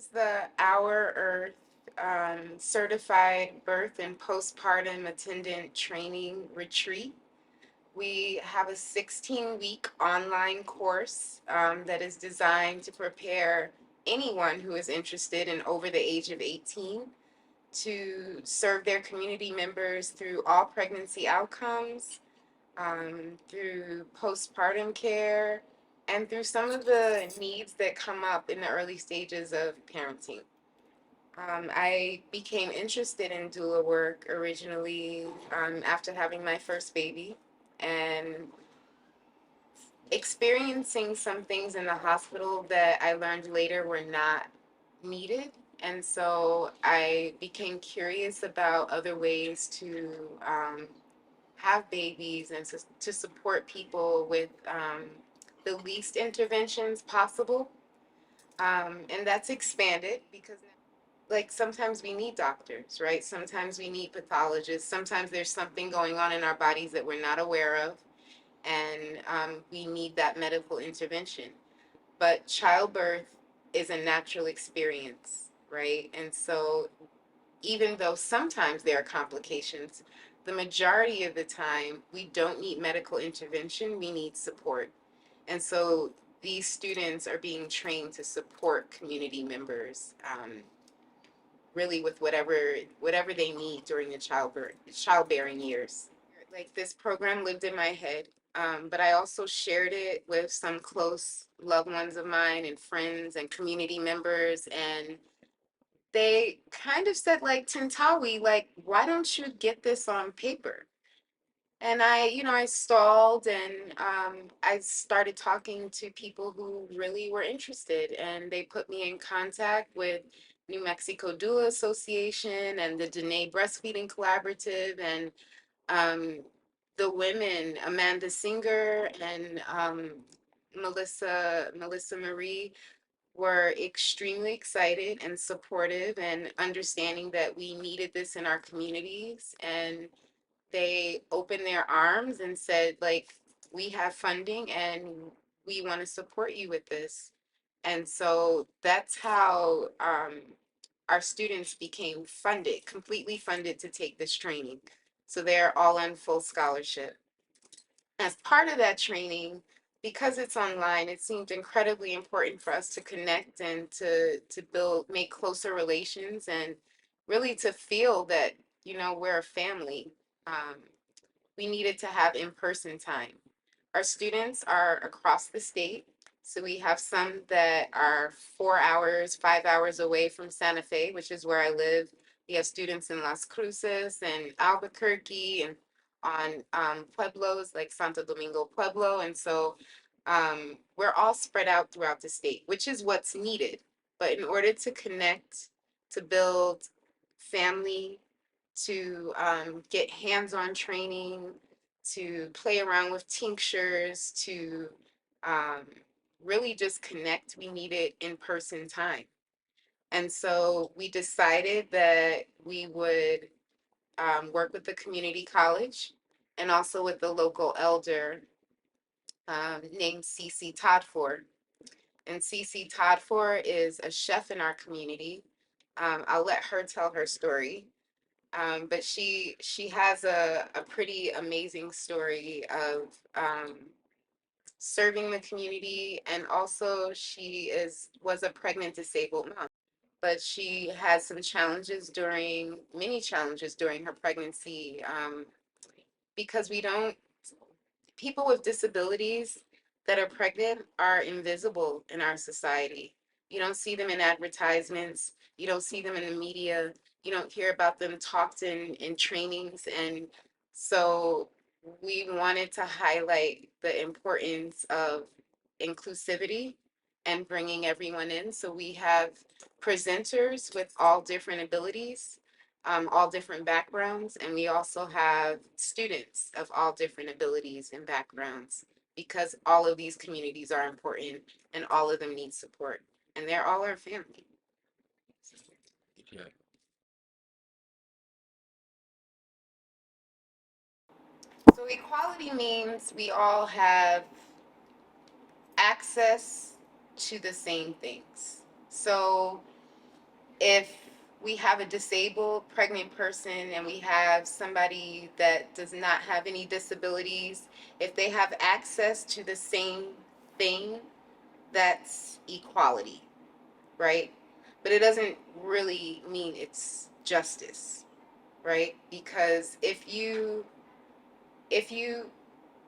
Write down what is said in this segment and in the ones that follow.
is the Our Earth Certified Birth and Postpartum Attendant Training Retreat. We have a 16-week online course that is designed to prepare anyone who is interested and over the age of 18 to serve their community members through all pregnancy outcomes, through postpartum care, and through some of the needs that come up in the early stages of parenting. I became interested in doula work originally after having my first baby and experiencing some things in the hospital that I learned later were not needed. And so I became curious about other ways to have babies and to support people with the least interventions possible. And that's expanded because like sometimes we need doctors, right? Sometimes we need pathologists. Sometimes there's something going on in our bodies that we're not aware of, and we need that medical intervention. But childbirth is a natural experience, right? And so even though sometimes there are complications, the majority of the time we don't need medical intervention, we need support. And so these students are being trained to support community members really with whatever they need during the childbearing years. Like this program lived in my head, but I also shared it with some close loved ones of mine and friends and community members, and they kind of said like, Tintawi, like, why don't you get this on paper? And I stalled, and I started talking to people who really were interested, and they put me in contact with New Mexico Doula Association and the Danae Breastfeeding Collaborative, and the women, Amanda Singer and Melissa Marie, were extremely excited and supportive and understanding that we needed this in our communities. And they opened their arms and said, like, we have funding and we want to support you with this. And so that's how our students became funded, completely funded to take this training. So they're all on full scholarship. As part of that training, because it's online, it seemed incredibly important for us to connect and to build, make closer relations, and really to feel that, we're a family. Um, we needed to have in-person time. Our students are across the state, so we have some that are 4 hours, 5 hours away from Santa Fe, which is where I live. We have students in Las Cruces and Albuquerque and on pueblos like Santo Domingo Pueblo. And so we're all spread out throughout the state, which is what's needed. But in order to connect, to build family, to get hands-on training, to play around with tinctures, to um, really just connect, we needed in-person time. And so we decided that we would work with the community college and also with the local elder named Cece Todford. And Cece Todford is a chef in our community. I'll let her tell her story. But she has a pretty amazing story of serving the community, and also she was a pregnant disabled mom. But she had some challenges many challenges during her pregnancy, because we don't people with disabilities that are pregnant are invisible in our society. You don't see them in advertisements, you don't see them in the media, you don't hear about them talked in trainings. And so we wanted to highlight the importance of inclusivity and bringing everyone in. So we have presenters with all different abilities, all different backgrounds, and we also have students of all different abilities and backgrounds, because all of these communities are important and all of them need support, and they're all our family. So equality means we all have access to the same things. So if we have a disabled pregnant person and we have somebody that does not have any disabilities, if they have access to the same thing, that's equality, right? But it doesn't really mean it's justice, right? Because if you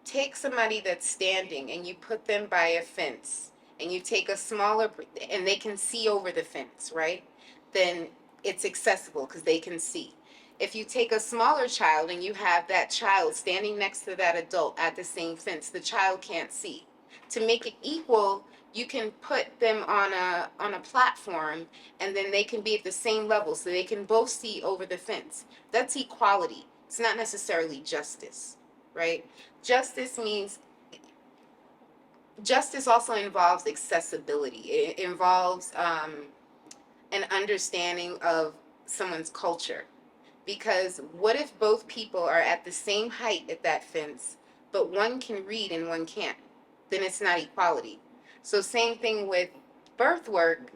take somebody that's standing and you put them by a fence and you take a smaller and they can see over the fence, right? Then it's accessible because they can see. If you take a smaller child and you have that child standing next to that adult at the same fence, the child can't see. To make it equal, you can put them on a platform and then they can be at the same level so they can both see over the fence. That's equality. It's not necessarily justice, right? Justice means justice also involves accessibility. It involves an understanding of someone's culture. Because what if both people are at the same height at that fence, but one can read and one can't? Then it's not equality. So same thing with birth work.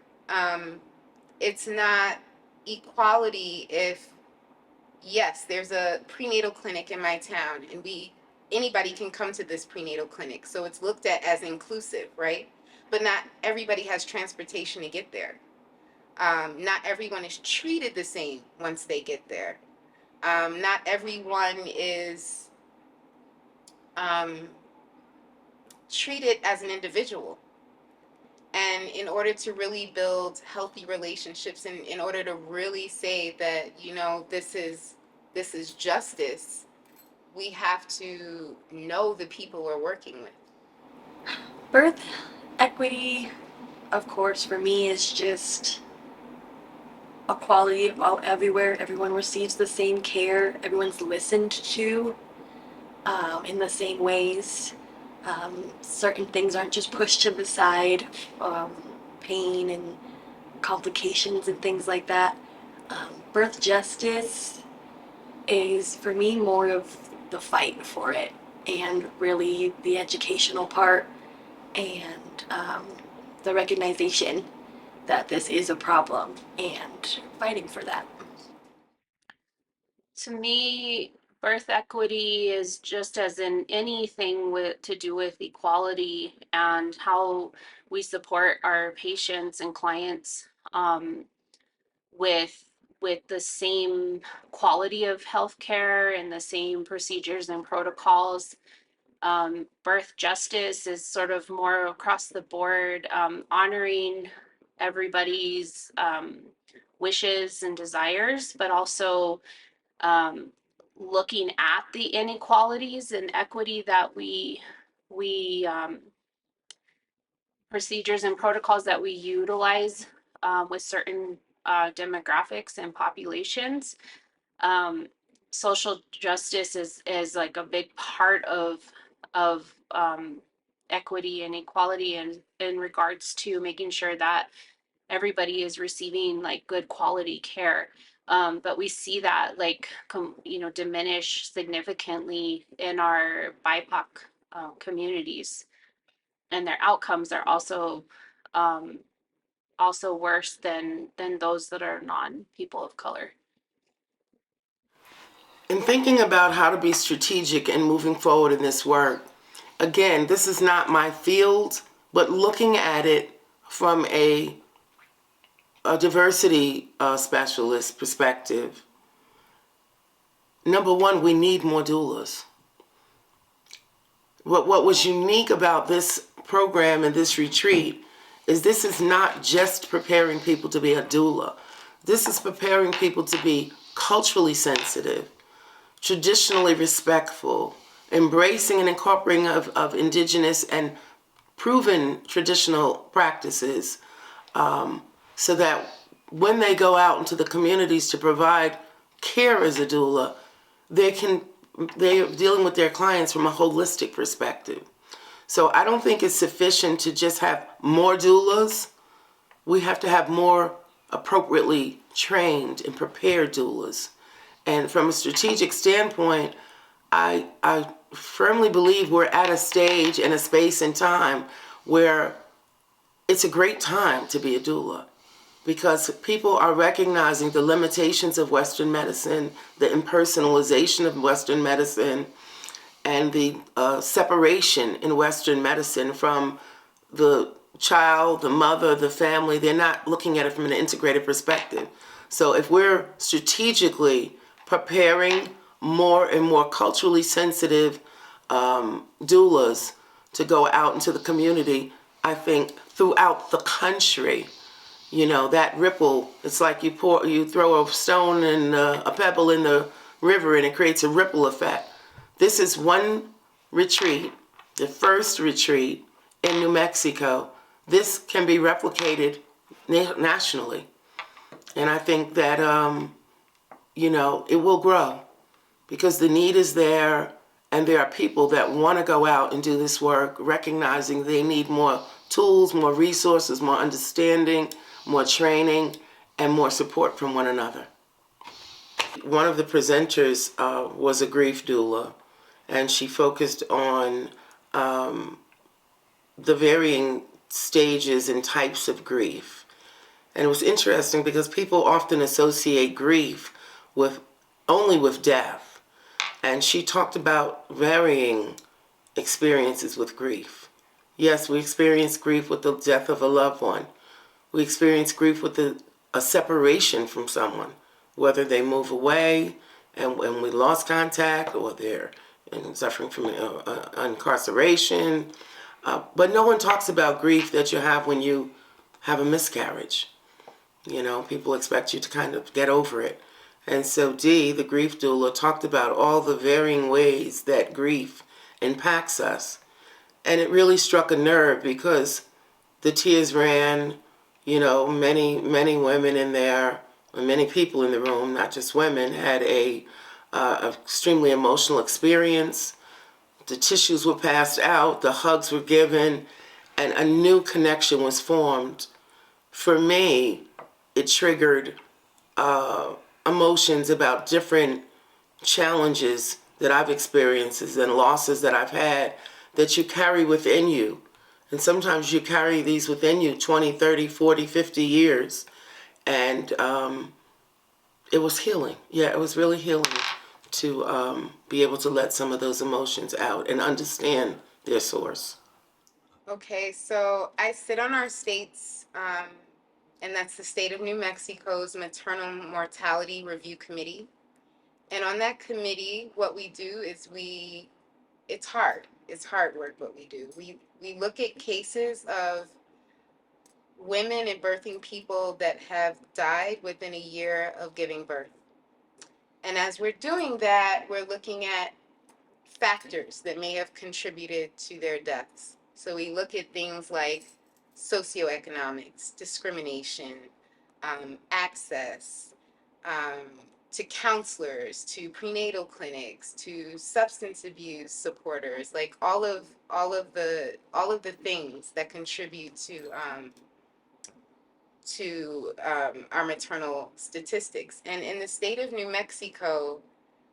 It's not equality if, yes, there's a prenatal clinic in my town, and anybody can come to this prenatal clinic. So it's looked at as inclusive, right? But not everybody has transportation to get there. Not everyone is treated the same once they get there. Not everyone is treated as an individual. And in order to really build healthy relationships, and in order to really say that, this is justice, we have to know the people we're working with. Birth equity, of course, for me is just equality everywhere. Everyone receives the same care. Everyone's listened to in the same ways. Certain things aren't just pushed to the side. Um, Pain and complications and things like that. Birth justice is, for me, more of the fight for it, and really the educational part, and the recognition that this is a problem and fighting for that. To me, birth equity is just as in anything with to do with equality and how we support our patients and clients with the same quality of healthcare and the same procedures and protocols. Birth justice is sort of more across the board, honoring everybody's wishes and desires, but also um, looking at the inequalities and equity that we procedures and protocols that we utilize with certain demographics and populations. Um, Social justice is like a big part of equity and equality, and in regards to making sure that everybody is receiving like good quality care. But we see that like diminish significantly in our BIPOC communities, and their outcomes are um, also worse than those that are non-people of color. In thinking about how to be strategic and moving forward in this work, again, this is not my field, but looking at it from a diversity specialist perspective, number one, we need more doulas. What was unique about this program and this retreat is this is not just preparing people to be a doula. This is preparing people to be culturally sensitive, traditionally respectful, embracing and incorporating of indigenous and proven traditional practices, so that when they go out into the communities to provide care as a doula, they're dealing with their clients from a holistic perspective. So I don't think it's sufficient to just have more doulas. We have to have more appropriately trained and prepared doulas. And from a strategic standpoint, I firmly believe we're at a stage and a space and time where it's a great time to be a doula. because people are recognizing the limitations of Western medicine, the impersonalization of Western medicine, and the separation in Western medicine from the child, the mother, the family. They're not looking at it from an integrated perspective. So if we're strategically preparing more and more culturally sensitive doulas to go out into the community, I think throughout the country, that ripple, it's like you throw a stone and a pebble in the river and it creates a ripple effect. This is one retreat, the first retreat in New Mexico. This can be replicated nationally. And I think that, it will grow because the need is there, and there are people that want to go out and do this work, recognizing they need more tools, more resources, more understanding, more training, and more support from one another. One of the presenters was a grief doula, and she focused on the varying stages and types of grief. And it was interesting because people often associate grief only with death. And she talked about varying experiences with grief. Yes, we experience grief with the death of a loved one. We experience grief with a separation from someone, whether they move away and we lost contact, or they're suffering from incarceration. But no one talks about grief that you have when you have a miscarriage. People expect you to kind of get over it. And so Dee, the grief doula, talked about all the varying ways that grief impacts us. And it really struck a nerve because the tears ran, many, many women in there, many people in the room, not just women, had a extremely emotional experience. The tissues were passed out, the hugs were given, and a new connection was formed. For me, it triggered emotions about different challenges that I've experienced and losses that I've had that you carry within you. And sometimes you carry these within you 20, 30, 40, 50 years. And it was healing. Yeah, it was really healing to be able to let some of those emotions out and understand their source. Okay, so I sit on our state's, and that's the state of New Mexico's Maternal Mortality Review Committee. And on that committee, what we do is it's hard. It's hard work what we do. We look at cases of women and birthing people that have died within a year of giving birth. And as we're doing that, we're looking at factors that may have contributed to their deaths. So we look at things like socioeconomics, discrimination, access to counselors, to prenatal clinics, to substance abuse supporters, like all of the things that contribute to our maternal statistics. And in the state of New Mexico,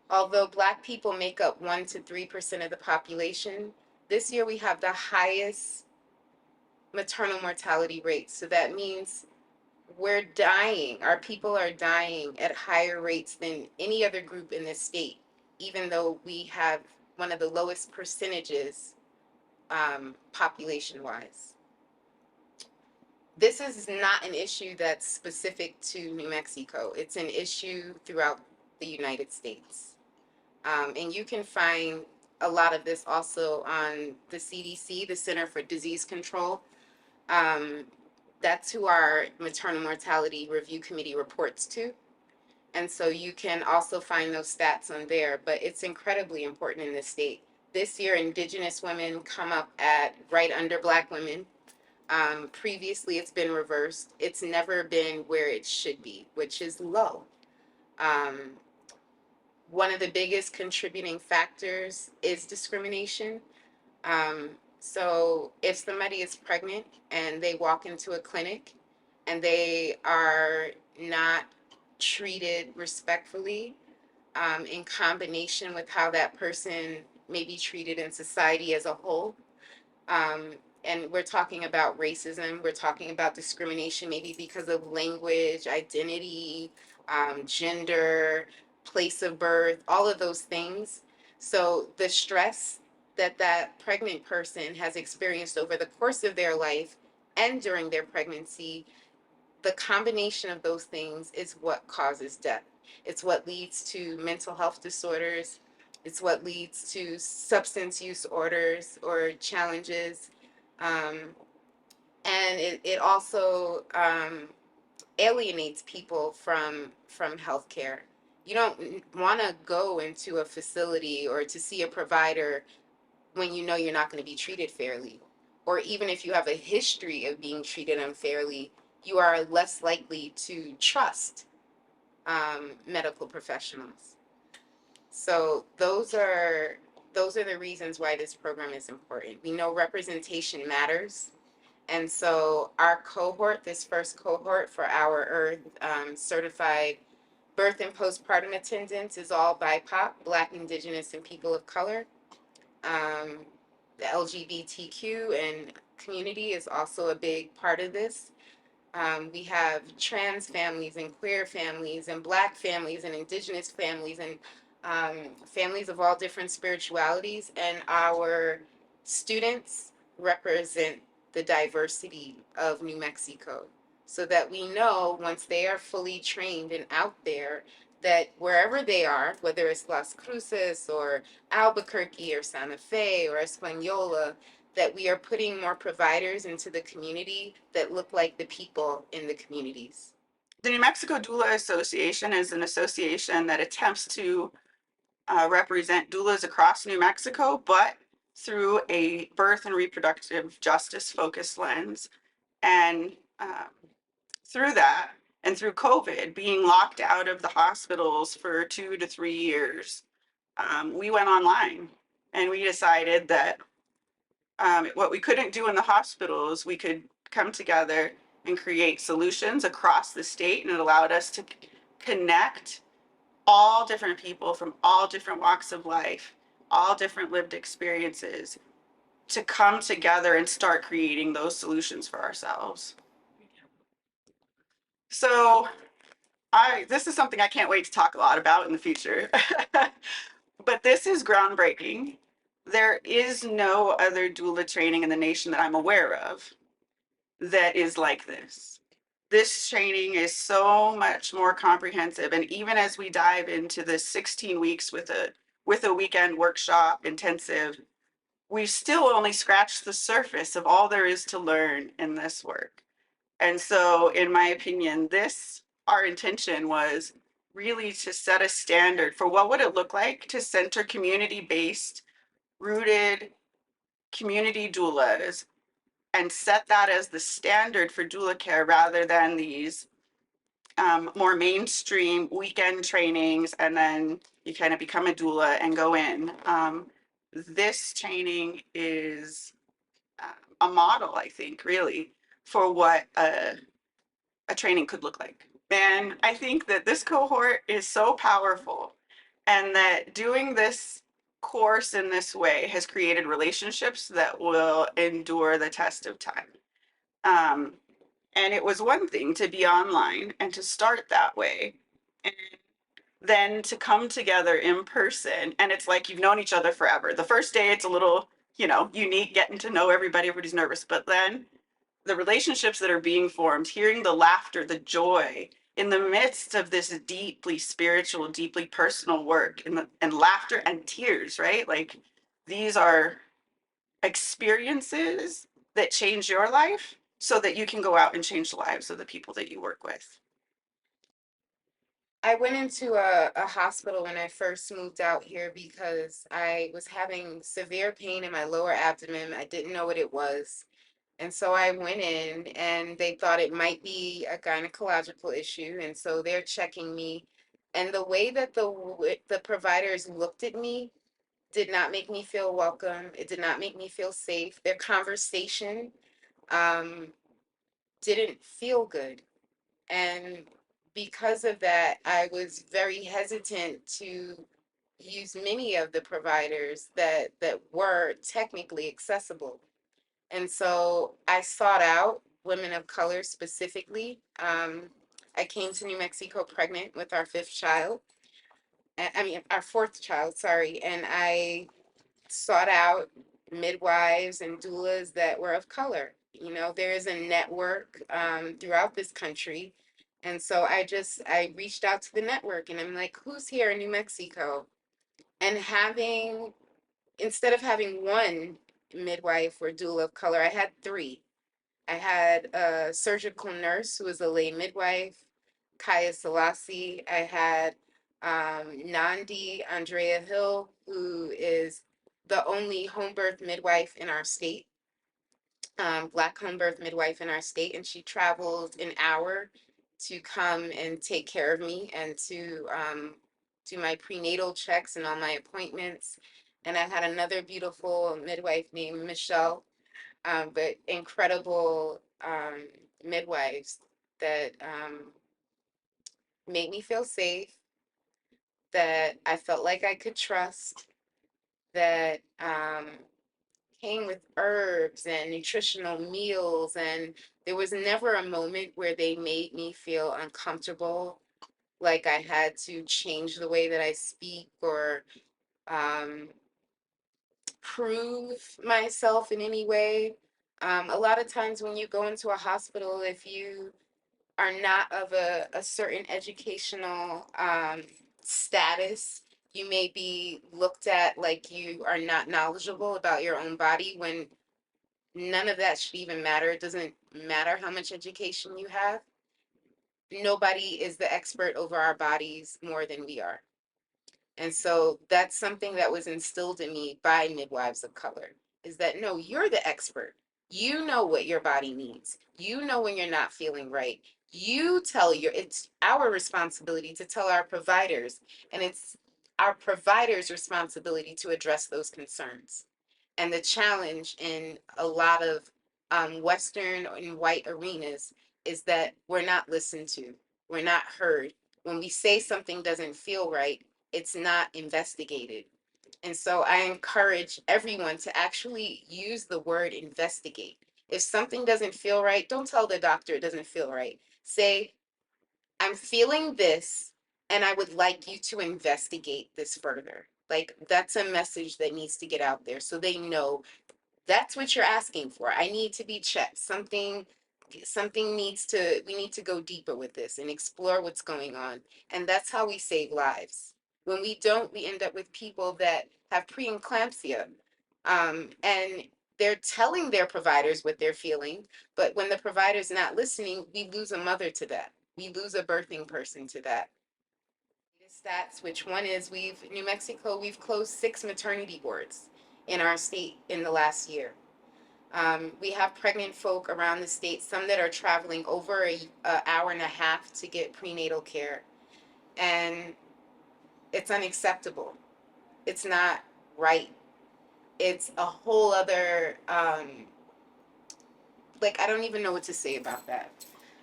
although Black people make up 1 to 3% of the population, this year we have the highest maternal mortality rate. So that means we're dying, our people are dying at higher rates than any other group in this state, even though we have one of the lowest percentages population-wise. This is not an issue that's specific to New Mexico. It's an issue throughout the United States. And you can find a lot of this also on the CDC, the Center for Disease Control. That's who our Maternal Mortality Review Committee reports to. And so you can also find those stats on there, but it's incredibly important in this state. This year, Indigenous women come up at right under Black women. Previously, it's been reversed. It's never been where it should be, which is low. One of the biggest contributing factors is discrimination. So if somebody is pregnant and they walk into a clinic and they are not treated respectfully, in combination with how that person may be treated in society as a whole, and we're talking about racism, we're talking about discrimination, maybe because of language, identity, gender, place of birth, all of those things. So the stress that that pregnant person has experienced over the course of their life and during their pregnancy, the combination of those things is what causes death. It's what leads to mental health disorders. It's what leads to substance use orders or challenges. Um, and it also alienates people from healthcare. You don't want to go into a facility or to see a provider when you know you're not going to be treated fairly. Or even if you have a history of being treated unfairly, you are less likely to trust medical professionals. So those are the reasons why this program is important. We know representation matters. And so our cohort, this first cohort for our certified birth and postpartum attendants, is all BIPOC, Black, Indigenous, and people of color. Um, the LGBTQ and community is also a big part of this. We have trans families and queer families and Black families and Indigenous families and families of all different spiritualities. And our students represent the diversity of New Mexico so that we know once they are fully trained and out there that wherever they are, whether it's Las Cruces or Albuquerque or Santa Fe or Española, that we are putting more providers into the community that look like the people in the communities. The New Mexico Doula Association is an association that attempts to represent doulas across New Mexico, but through a birth and reproductive justice focused lens. And through that, and through COVID, being locked out of the hospitals for 2 to 3 years, we went online and we decided that what we couldn't do in the hospitals, we could come together and create solutions across the state, and it allowed us to connect all different people from all different walks of life, all different lived experiences, to come together and start creating those solutions for ourselves. So this is something I can't wait to talk a lot about in the future. But this is groundbreaking. There is no other doula training in the nation that I'm aware of that is like this. This training is so much more comprehensive. And even as we dive into the 16 weeks with a weekend workshop intensive, we've still only scratched the surface of all there is to learn in this work. And so, in my opinion, our intention was really to set a standard for what would it look like to center community-based, rooted community doulas and set that as the standard for doula care rather than these more mainstream weekend trainings and then you kind of become a doula and go in. This training is a model, I think, really, for what a training could look like. And I think that this cohort is so powerful and that doing this course in this way has created relationships that will endure the test of time. And it was one thing to be online and to start that way, and then to come together in person. And it's like you've known each other forever. The first day, it's a little, unique, getting to know everybody, everybody's nervous. But then the relationships that are being formed, hearing the laughter, the joy in the midst of this deeply spiritual, deeply personal work, and laughter and tears, right? Like these are experiences that change your life so that you can go out and change the lives of the people that you work with. I went into a hospital when I first moved out here because I was having severe pain in my lower abdomen. I didn't know what it was. And so I went in and they thought it might be a gynecological issue. And so they're checking me. And the way that the providers looked at me did not make me feel welcome. It did not make me feel safe. Their conversation um, didn't feel good. And because of that, I was very hesitant to use many of the providers that were technically accessible. And so I sought out women of color specifically. I came to New Mexico pregnant with our fifth child. I mean, our fourth child, sorry. And I sought out midwives and doulas that were of color. You know, there is a network throughout this country. And so I reached out to the network and I'm like, who's here in New Mexico? And instead of having one midwife or doula of color, I had three. I had a surgical nurse who was a lay midwife, Kaya Selassie. I had Nandi Andrea Hill, who is the only home birth midwife in our state, Black home birth midwife in our state, and she traveled an hour to come and take care of me and to do my prenatal checks and all my appointments. And I had another beautiful midwife named Michelle, but incredible midwives that made me feel safe, that I felt like I could trust, that came with herbs and nutritional meals. And there was never a moment where they made me feel uncomfortable, like I had to change the way that I speak or um, prove myself in any way. A lot of times when you go into a hospital, if you are not of a certain educational status, you may be looked at like you are not knowledgeable about your own body when none of that should even matter. It doesn't matter how much education you have. Nobody is the expert over our bodies more than we are. And so that's something that was instilled in me by midwives of color, is that no, you're the expert. You know what your body needs. You know when you're not feeling right. It's our responsibility to tell our providers, and it's our providers' responsibility to address those concerns. And the challenge in a lot of Western and white arenas is that we're not listened to, we're not heard. When we say something doesn't feel right, it's not investigated. And so I encourage everyone to actually use the word investigate. If something doesn't feel right, don't tell the doctor it doesn't feel right. Say, I'm feeling this, and I would like you to investigate this further. Like, that's a message that needs to get out there so they know that's what you're asking for. I need to be checked. We need to go deeper with this and explore what's going on. And that's how we save lives. When we don't, we end up with people that have preeclampsia. And they're telling their providers what they're feeling, but when the provider's not listening, we lose a mother to that. We lose a birthing person to that. Stats, which one is New Mexico, we've closed 6 maternity wards in our state in the last year. We have pregnant folk around the state, some that are traveling over a hour and a half to get prenatal care. And it's unacceptable. It's not right. It's a whole other, like, I don't even know what to say about that.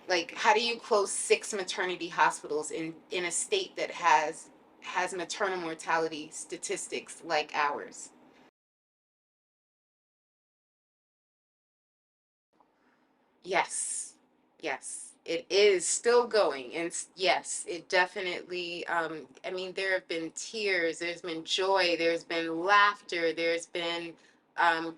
Like, how do you close 6 maternity hospitals in a state that has maternal mortality statistics like ours? Yes, yes, it is still going. And yes, it definitely, I mean, there have been tears, there's been joy, there's been laughter, there's been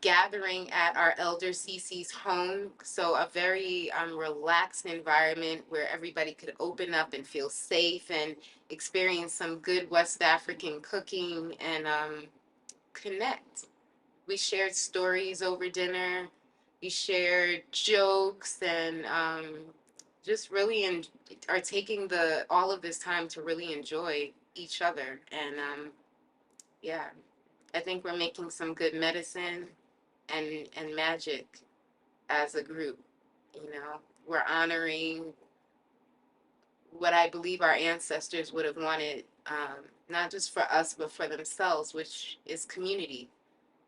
gathering at our elder Cece's home. So a very relaxed environment where everybody could open up and feel safe and experience some good West African cooking and connect. We shared stories over dinner. We shared jokes and just really are taking the all of this time to really enjoy each other. And yeah, I think we're making some good medicine and magic as a group. You know, we're honoring what I believe our ancestors would have wanted, not just for us but for themselves, which is community.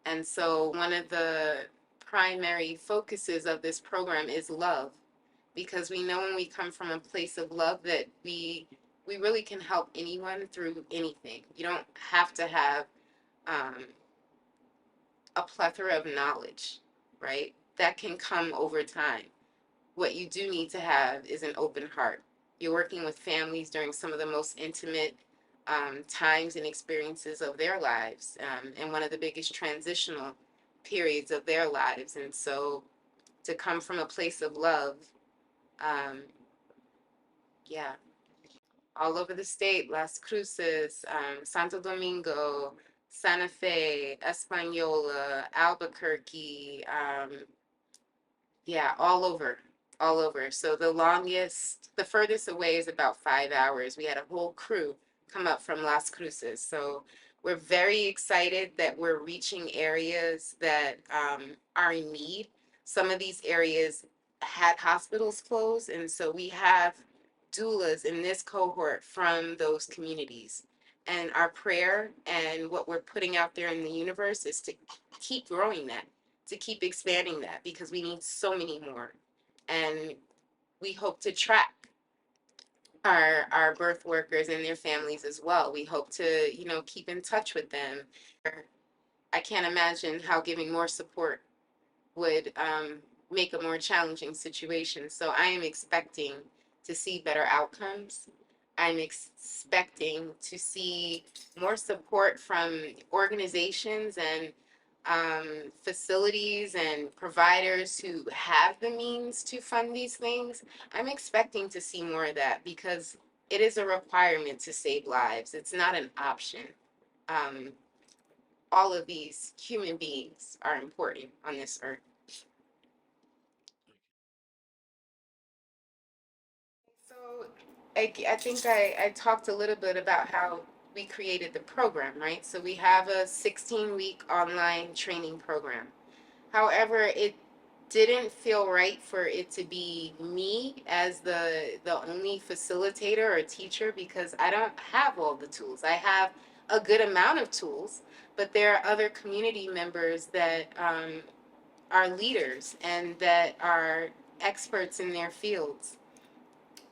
And so one of the primary focuses of this program is love, because we know when we come from a place of love that we really can help anyone through anything. You don't have to have um, a plethora of knowledge, right? that can come over time. What you do need to have is an open heart. You're working with families during some of the most intimate times and experiences of their lives, and one of the biggest transitional periods of their lives. And so to come from a place of love, um, yeah, all over the state, Las Cruces, Santo Domingo, Santa Fe, Española, Albuquerque, yeah, all over. So the furthest away is about 5 hours. We had a whole crew come up from Las Cruces. So we're very excited that we're reaching areas that are in need. Some of these areas had hospitals closed, and so we have doulas in this cohort from those communities. And our prayer and what we're putting out there in the universe is to keep growing that, to keep expanding that, because we need so many more. And we hope to track our birth workers and their families as well. We hope to, keep in touch with them. I can't imagine how giving more support would make a more challenging situation. So I am expecting to see better outcomes. I'm expecting to see more support from organizations and facilities and providers who have the means to fund these things. I'm expecting to see more of that because it is a requirement to save lives. It's not an option. Um, all of these human beings are important on this earth. So I think I talked a little bit about how we created the program, right? So we have a 16-week online training program. However, it didn't feel right for it to be me as the only facilitator or teacher because I don't have all the tools. I have a good amount of tools, but there are other community members that are leaders and that are experts in their fields.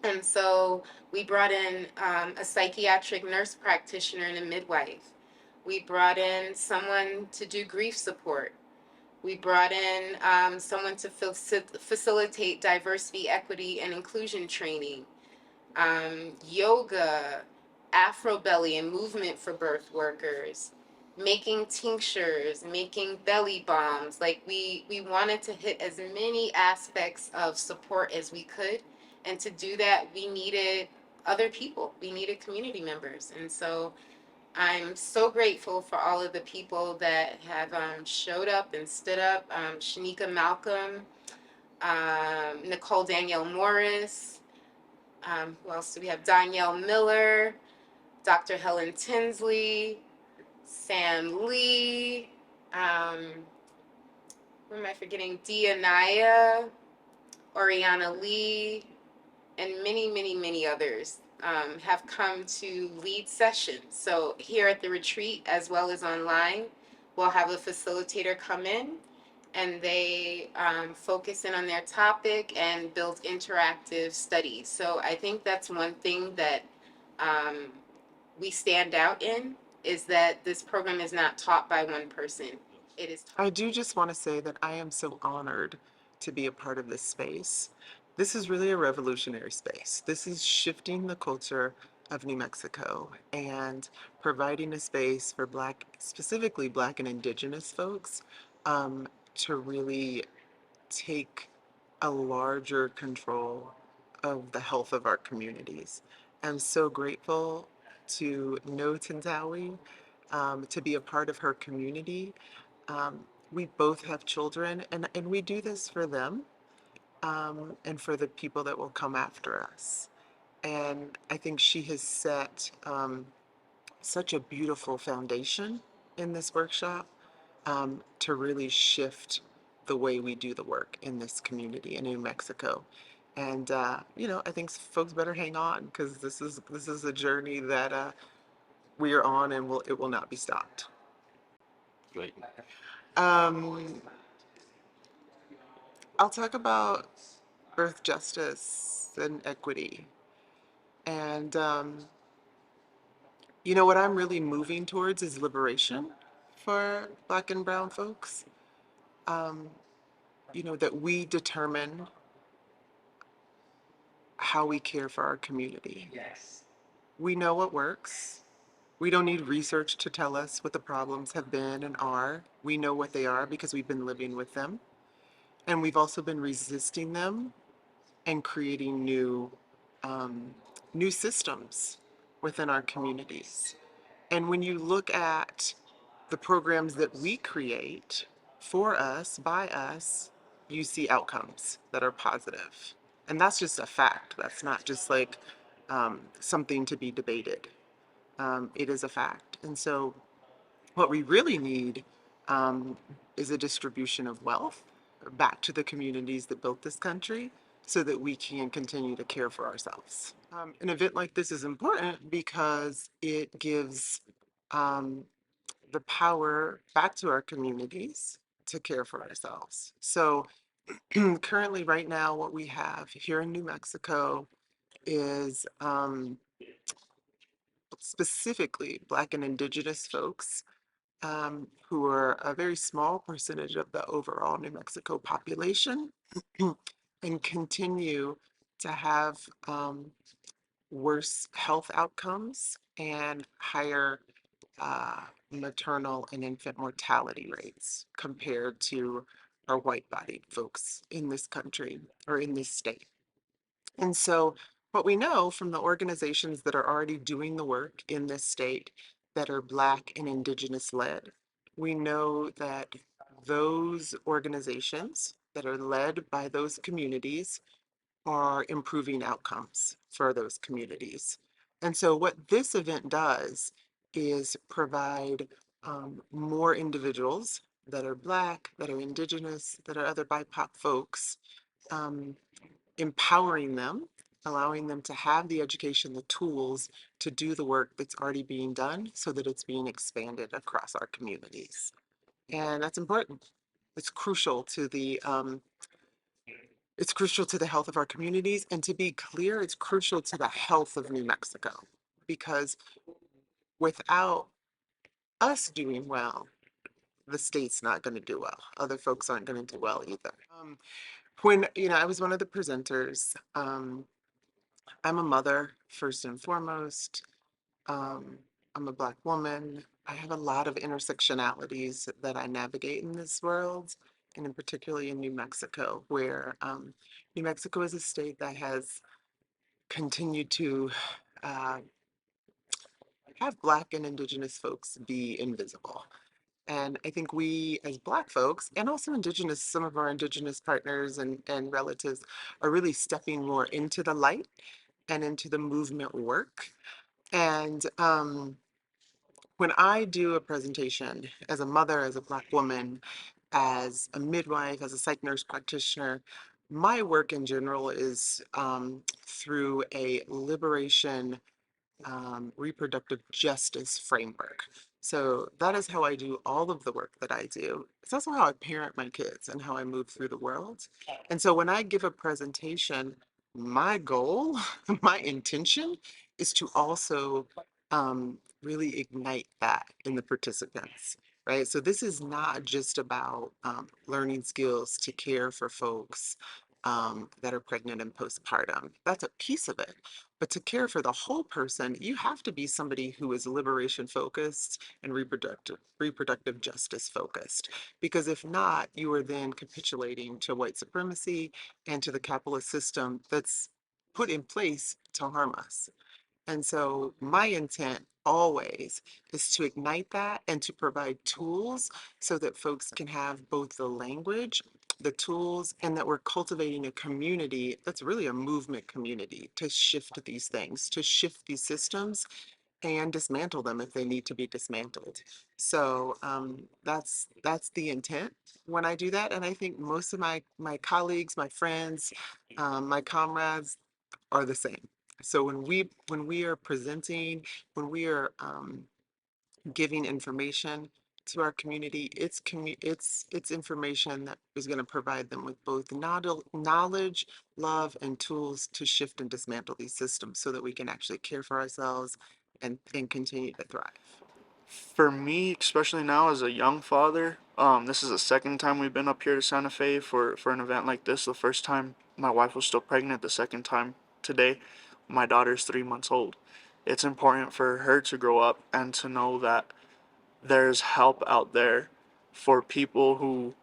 And so we brought in a psychiatric nurse practitioner and a midwife. We brought in someone to do grief support. We brought in someone to facilitate diversity, equity, and inclusion training, yoga, Afro belly, and movement for birth workers, making tinctures, making belly balms. Like we wanted to hit as many aspects of support as we could, and to do that, we needed other people. We needed community members, and so I'm so grateful for all of the people that have showed up and stood up. Shanika Malcolm, Nicole Danielle Morris. Who else do we have? Danielle Miller, Dr. Helen Tinsley, Sam Lee. Who am I forgetting? Dia Naya, Oriana Lee, and many, many, many others have come to lead sessions. So here at the retreat, as well as online, we'll have a facilitator come in and they focus in on their topic and build interactive studies. So I think that's one thing that um, we stand out in is that this program is not taught by one person. It is taught. I do just want to say that I am so honored to be a part of this space. This is really a revolutionary space. This is shifting the culture of New Mexico and providing a space for Black, specifically Black and Indigenous folks, to really take a larger control of the health of our communities. I'm so grateful to know Tintawi, to be a part of her community. um, we both have children, and we do this for them, and for the people that will come after us. And I think she has set such a beautiful foundation in this workshop, to really shift the way we do the work in this community in New Mexico. And I think folks better hang on because this is a journey that we are on, and it will not be stopped. Great. Um, I'll talk about birth justice and equity. And, what I'm really moving towards is liberation for Black and Brown folks. Um, that we determine how we care for our community. We know what works. We don't need research to tell us what the problems have been and are. We know what they are because we've been living with them. And we've also been resisting them and creating new systems within our communities. And when you look at the programs that we create for us, by us, you see outcomes that are positive. And that's just a fact. That's not just like something to be debated. It is a fact. And so, what we really need um, is a distribution of wealth back to the communities that built this country so that we can continue to care for ourselves. An event like this is important because it gives um, the power back to our communities to care for ourselves. So, currently, right now, what we have here in New Mexico is specifically Black and Indigenous folks who are a very small percentage of the overall New Mexico population and continue to have worse health outcomes and higher uh, maternal and infant mortality rates compared to our white bodied folks in this country or in this state. And so, what we know from the organizations that are already doing the work in this state that are Black and Indigenous led, we know that those organizations that are led by those communities are improving outcomes for those communities. And so, what this event does is provide more individuals that are Black, that are Indigenous, that are other BIPOC folks, um, empowering them, allowing them to have the education, the tools to do the work that's already being done so that it's being expanded across our communities. And that's important. It's crucial to the health of our communities, and to be clear, it's crucial to the health of New Mexico, because without us doing well, the state's not going to do well. Other folks aren't going to do well either. When I was one of the presenters, I'm a mother first and foremost. Um, I'm a Black woman. I have a lot of intersectionalities that I navigate in this world, and in particularly in New Mexico, where New Mexico is a state that has continued to uh, have Black and Indigenous folks be invisible. And I think we, as Black folks, and also Indigenous, some of our Indigenous partners and relatives, are really stepping more into the light and into the movement work. And when I do a presentation as a mother, as a Black woman, as a midwife, as a psych nurse practitioner, my work in general is through a liberation reproductive justice framework. So that is how I do all of the work that I do. It's also how I parent my kids and how I move through the world. And so when I give a presentation, my goal, my intention is to also really ignite that in the participants. Right. So this is not just about learning skills to care for folks that are pregnant and postpartum. That's a piece of it. But to care for the whole person, you have to be somebody who is liberation focused and reproductive justice focused. Because if not, you are then capitulating to white supremacy and to the capitalist system that's put in place to harm us. And so my intent always is to ignite that and to provide tools so that folks can have both the language, the tools, and that we're cultivating a community that's really a movement community to shift these things, to shift these systems and dismantle them if they need to be dismantled. So that's the intent when I do that. And I think most of my colleagues, my friends, my comrades, are the same. So when we are presenting, when we are giving information to our community, it's information that is going to provide them with both knowledge, love, and tools to shift and dismantle these systems so that we can actually care for ourselves and continue to thrive. For me, especially now as a young father, This is the second time we've been up here to Santa Fe for an event like this. The first time my wife was still pregnant. The second time today, my daughter's 3 months old. It's important for her to grow up and to know that there's help out there for people who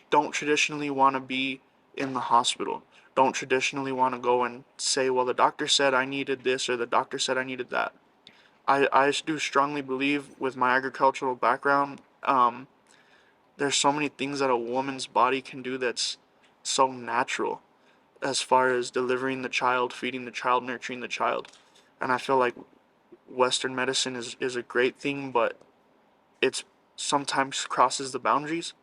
don't traditionally want to be in the hospital, don't traditionally want to go and say, well, the doctor said I needed this or the doctor said I needed that. I do strongly believe with my agricultural background, there's so many things that a woman's body can do that's so natural as far as delivering the child, feeding the child, nurturing the child. And I feel like Western medicine is a great thing, but it's sometimes crosses the boundaries.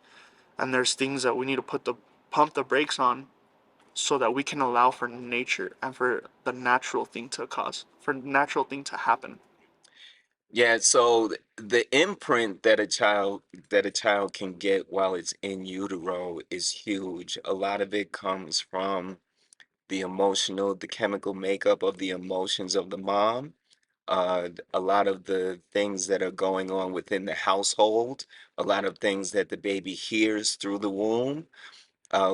And there's things that we need to pump the brakes on so that we can allow for nature and for the natural thing to cause, for natural thing to happen. Yeah, so the imprint that a child can get while it's in utero is huge. A lot of it comes from the chemical makeup of the emotions of the mom. A lot of the things that are going on within the household, a lot of things that the baby hears through the womb,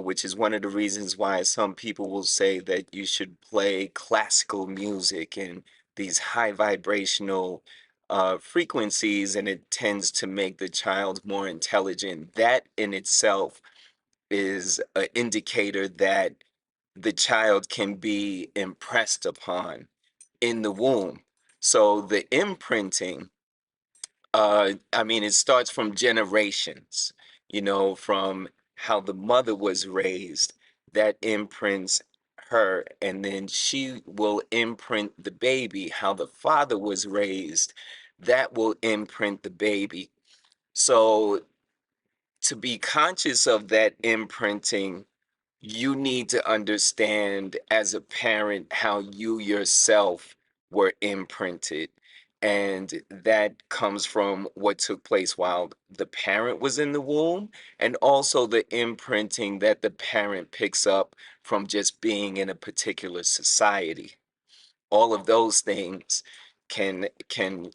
which is one of the reasons why some people will say that you should play classical music and these high vibrational frequencies, and it tends to make the child more intelligent. That in itself is an indicator that the child can be impressed upon in the womb. So the imprinting, I mean, it starts from generations, from how the mother was raised, that imprints her, and then she will imprint the baby, how the father was raised, that will imprint the baby. So to be conscious of that imprinting, you need to understand as a parent how you yourself were imprinted. And that comes from what took place while the parent was in the womb, and also the imprinting that the parent picks up from just being in a particular society. All of those things can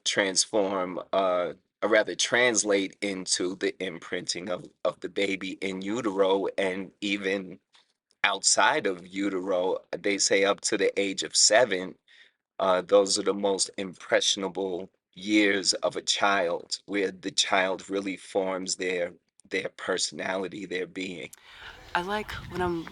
transform, or rather translate into the imprinting of the baby in utero, and even outside of utero. They say up to the age of 7, those are the most impressionable years of a child, where the child really forms their personality, their being. I like when I'm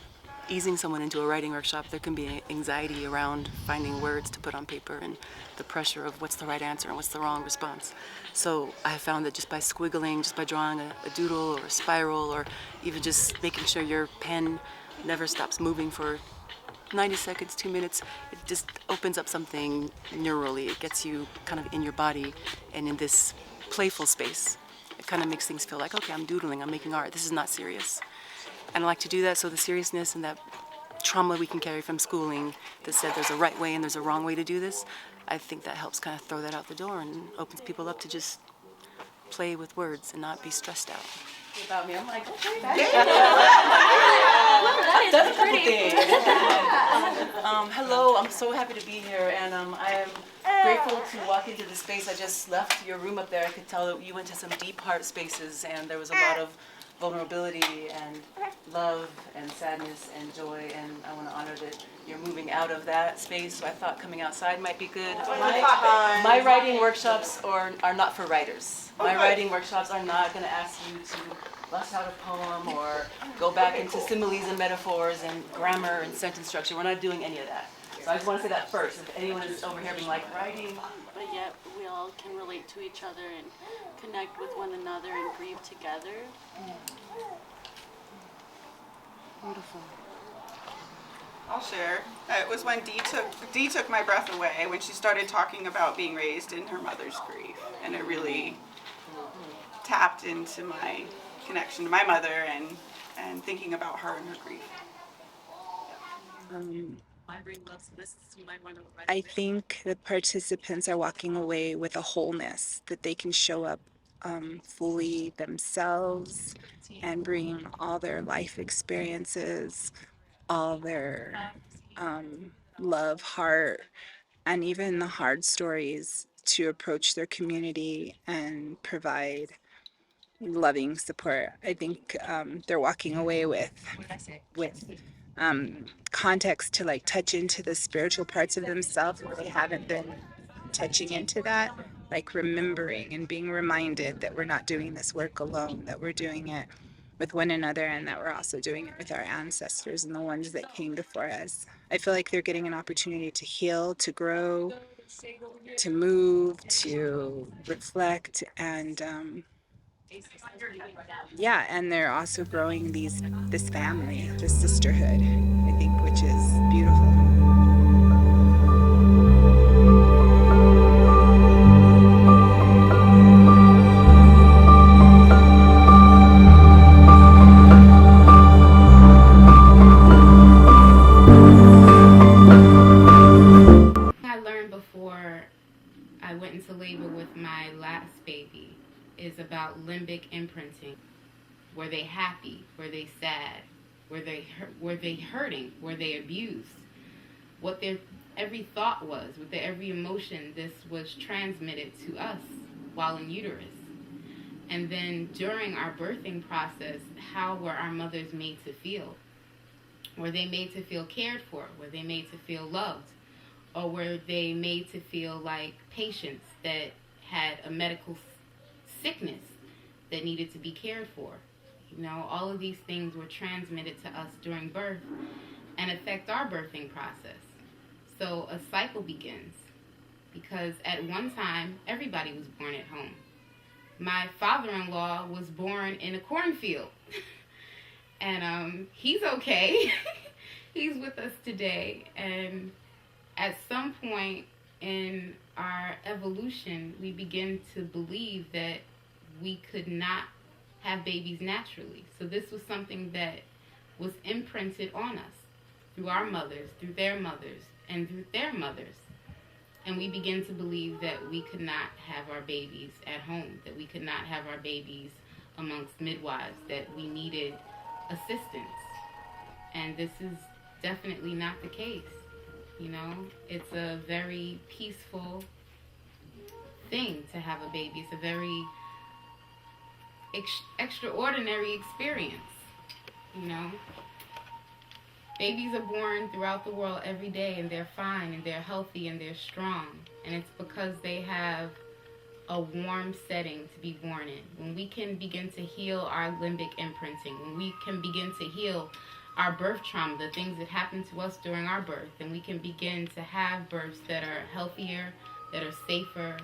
easing someone into a writing workshop, there can be anxiety around finding words to put on paper and the pressure of what's the right answer and what's the wrong response. So I have found that just by squiggling, just by drawing a doodle or a spiral, or even just making sure your pen never stops moving for 90 seconds, 2 minutes, it just opens up something neurally. It gets you kind of in your body and in this playful space. It kind of makes things feel like, okay, I'm doodling, I'm making art, this is not serious. And I like to do that so the seriousness and that trauma we can carry from schooling that said there's a right way and there's a wrong way to do this, I think that helps kind of throw that out the door and opens people up to just play with words and not be stressed out. About me, I'm like, okay, that's pretty. Hello, I'm so happy to be here, and I am grateful to walk into the space. I just left your room up there. I could tell that you went to some deep heart spaces, and there was a lot of vulnerability and love and sadness and joy, and I want to honor that you're moving out of that space. So I thought coming outside might be good. My writing workshops are not for writers. My writing workshops are not going to ask you to bust out a poem or go back into similes and metaphors and grammar and sentence structure. We're not doing any of that. So I just want to say that first. If anyone is over here being like, writing, but yet we all can relate to each other and connect with one another and grieve together. beautiful. I'll share. It was when Dee took my breath away when she started talking about being raised in her mother's grief, and it really tapped into my connection to my mother and thinking about her and her grief. I think the participants are walking away with a wholeness that they can show up fully themselves and bring all their life experiences, all their love, heart, and even the hard stories to approach their community and provide loving support. I think they're walking away with context to like touch into the spiritual parts of themselves where they haven't been touching into that, like remembering and being reminded that we're not doing this work alone, that we're doing it with one another, and that we're also doing it with our ancestors and the ones that came before us. I feel like they're getting an opportunity to heal, to grow, to move, to reflect, and yeah, and they're also growing this family, this sisterhood, I think, which is beautiful. I learned before I went into labor with my last baby is about limbic imprinting. Were they happy? Were they sad? Were they hurting? Were they abused? What their every thought was, with their every emotion, this was transmitted to us while in uterus. And then during our birthing process, how were our mothers made to feel? Were they made to feel cared for? Were they made to feel loved? Or were they made to feel like patients that had a medical sickness that needed to be cared for? You know, all of these things were transmitted to us during birth and affect our birthing process. So a cycle begins because at one time, everybody was born at home. My father-in-law was born in a cornfield. And he's okay. He's with us today. And at some point in our evolution, we begin to believe that we could not have babies naturally. So this was something that was imprinted on us through our mothers, through their mothers, and through their mothers. And we begin to believe that we could not have our babies at home, that we could not have our babies amongst midwives, that we needed assistance. And this is definitely not the case. You know, it's a very peaceful thing to have a baby. It's a very extraordinary experience, you know. Babies are born throughout the world every day, and they're fine, and they're healthy, and they're strong. And it's because they have a warm setting to be born in. When we can begin to heal our limbic imprinting, when we can begin to heal our birth trauma, the things that happened to us during our birth, then we can begin to have births that are healthier, that are safer,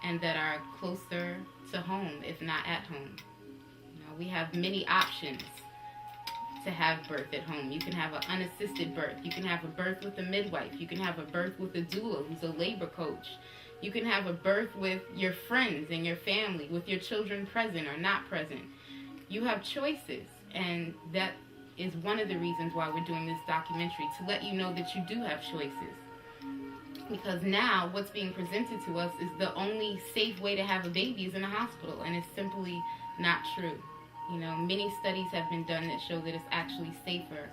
and that are closer to home, if not at home. You know, we have many options to have birth at home. You can have an unassisted birth. You can have a birth with a midwife. You can have a birth with a doula who's a labor coach. You can have a birth with your friends and your family, with your children present or not present. You have choices, and that is one of the reasons why we're doing this documentary, to let you know that you do have choices. Because now what's being presented to us is the only safe way to have a baby is in a hospital, and it's simply not true. You know, many studies have been done that show that it's actually safer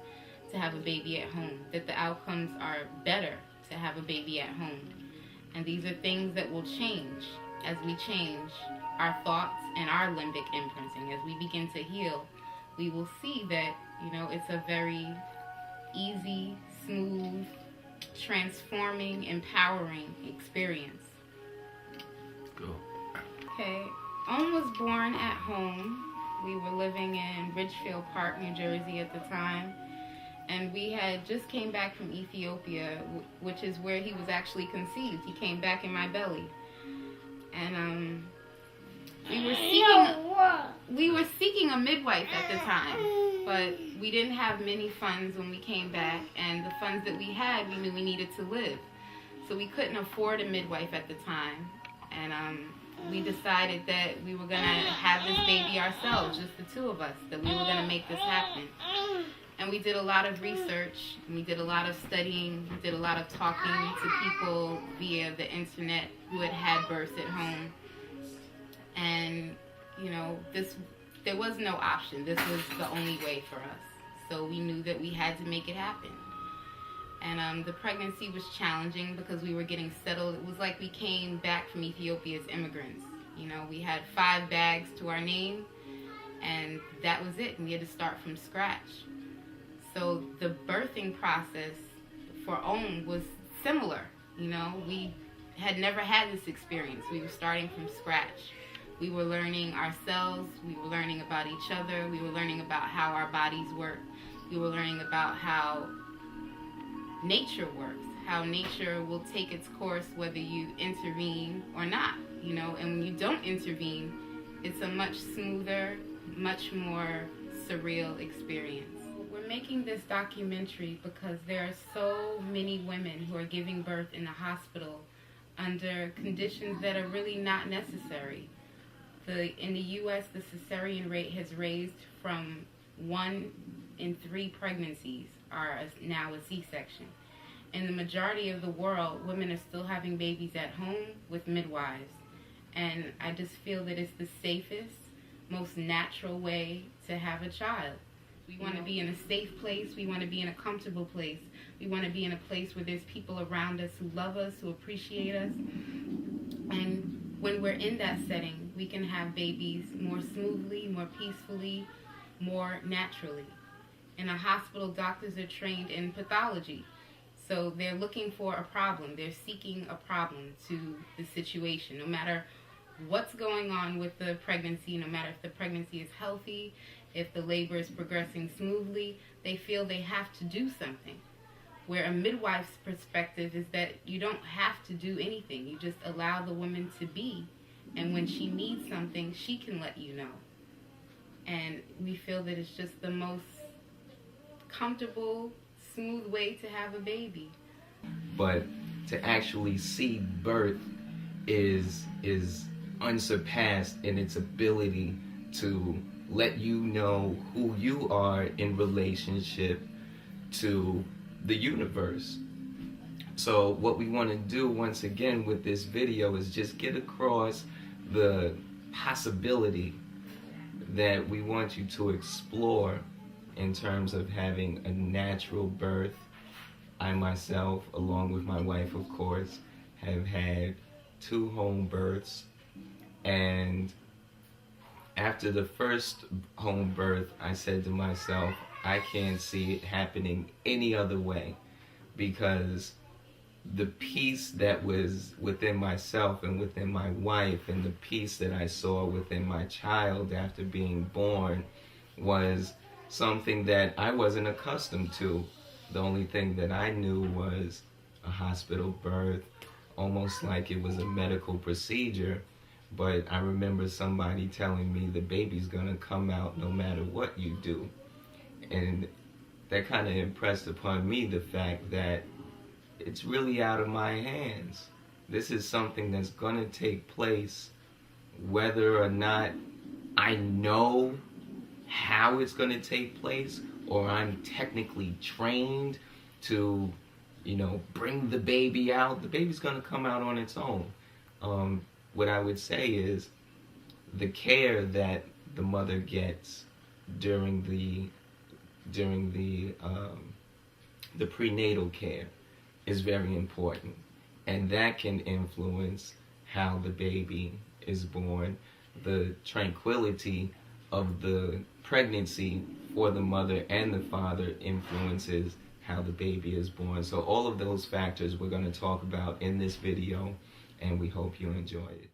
to have a baby at home, that the outcomes are better to have a baby at home. And these are things that will change as we change our thoughts and our limbic imprinting. As we begin to heal, we will see that, you know, it's a very easy, smooth, transforming, empowering experience. Go. Okay, Owen was born at home. We were living in Ridgefield Park, New Jersey at the time. And we had just came back from Ethiopia, which is where he was actually conceived. He came back in my belly. And we were seeking a midwife at the time, but we didn't have many funds when we came back, and the funds that we had, we knew we needed to live. So we couldn't afford a midwife at the time. And we decided that we were going to have this baby ourselves, just the two of us, that we were going to make this happen. And we did a lot of research, and we did a lot of studying, we did a lot of talking to people via the internet who had had births at home. And, you know, there was no option. This was the only way for us. So we knew that we had to make it happen. And the pregnancy was challenging because we were getting settled. It was like we came back from Ethiopia as immigrants. You know, we had 5 bags to our name, and that was it. We had to start from scratch. So the birthing process for Om was similar. You know, we had never had this experience. We were starting from scratch. We were learning ourselves. We were learning about each other. We were learning about how our bodies work. We were learning about how nature works, how nature will take its course whether you intervene or not, you know, and when you don't intervene, it's a much smoother, much more surreal experience. We're making this documentary because there are so many women who are giving birth in the hospital under conditions that are really not necessary. In the U.S., the cesarean rate has raised from 1 in 3 pregnancies are now a C-section. In the majority of the world, women are still having babies at home with midwives. And I just feel that it's the safest, most natural way to have a child. We want to be in a safe place. We want to be in a comfortable place. We want to be in a place where there's people around us who love us, who appreciate us. And when we're in that setting, we can have babies more smoothly, more peacefully, more naturally. In a hospital, doctors are trained in pathology. So they're looking for a problem. They're seeking a problem to the situation. No matter what's going on with the pregnancy, no matter if the pregnancy is healthy, if the labor is progressing smoothly, they feel they have to do something. Where a midwife's perspective is that you don't have to do anything. You just allow the woman to be. And when she needs something, she can let you know. And we feel that it's just the most comfortable, smooth way to have a baby. But to actually see birth is unsurpassed in its ability to let you know who you are in relationship to the universe. So what we want to do once again with this video is just get across the possibility that we want you to explore in terms of having a natural birth. I myself, along with my wife of course, have had 2 home births, and after the first home birth I said to myself, I can't see it happening any other way, because the peace that was within myself and within my wife, and the peace that I saw within my child after being born, was something that I wasn't accustomed to. The only thing that I knew was a hospital birth, almost like it was a medical procedure. But I remember somebody telling me the baby's gonna come out no matter what you do. And that kind of impressed upon me the fact that it's really out of my hands. This is something that's gonna take place whether or not I know how it's gonna take place, or I'm technically trained to, you know, bring the baby out. The baby's gonna come out on its own. What I would say is the care that the mother gets during the prenatal care is very important, and that can influence how the baby is born. The tranquility of the pregnancy for the mother and the father influences how the baby is born. So all of those factors we're going to talk about in this video, and we hope you enjoy it.